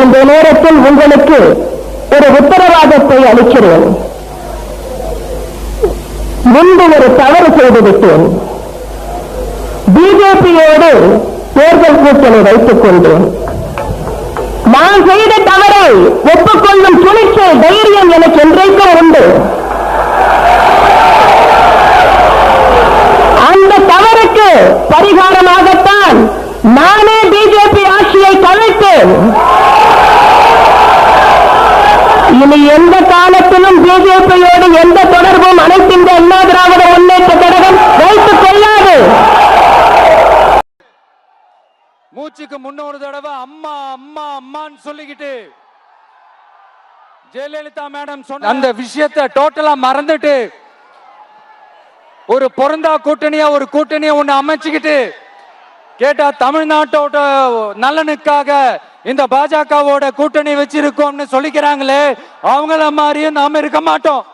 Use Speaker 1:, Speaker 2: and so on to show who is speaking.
Speaker 1: இந்த நேரத்தில் உங்களுக்கு ஒரு உத்தரவாதத்தை அளிக்கிறேன். முன்பு ஒரு தவறு செய்துவிட்டேன். பிஜேபியோடு தேர்தல் கூட்டணி வைத்துக் கொண்டேன். நான் செய்த தவறை ஒப்புக்கொள்ளும் துணிச்சல், தைரியம் எனக்கு என்றைக்கும் உண்டு. அந்த தவறுக்கு பரிகாரமாகத்தான் நானே பிஜேபி ஆட்சியை கலைத்தேன். இனி எந்த காலத்திலும் பிஜேபியோடு எந்த தொடர்பும் அனைத்து இந்த அண்ணா திராவிட முன்னேற்ற கழகம் வைத்துக் கொள்ளாது.
Speaker 2: மூச்சுக்கு முன்னொரு தடவை அம்மா அம்மா அம்மான்னு சொல்லிக்கிட்டு ஜெயலலிதா மேடம் சொன்ன அந்த விஷயத்தை டோட்டலா மறந்துட்டு ஒரு பொருந்தா கூட்டணியா ஒரு கூட்டணியை ஒண்ணு அமைச்சுக்கிட்டு கேட்டா தமிழ்நாட்டோட நலனுக்காக இந்த பாஜகவோட கூட்டணி வச்சிருக்கோம்னு சொல்லிக்கிறாங்களே, அவங்கள மாதிரியும் நாம இருக்க மாட்டோம்.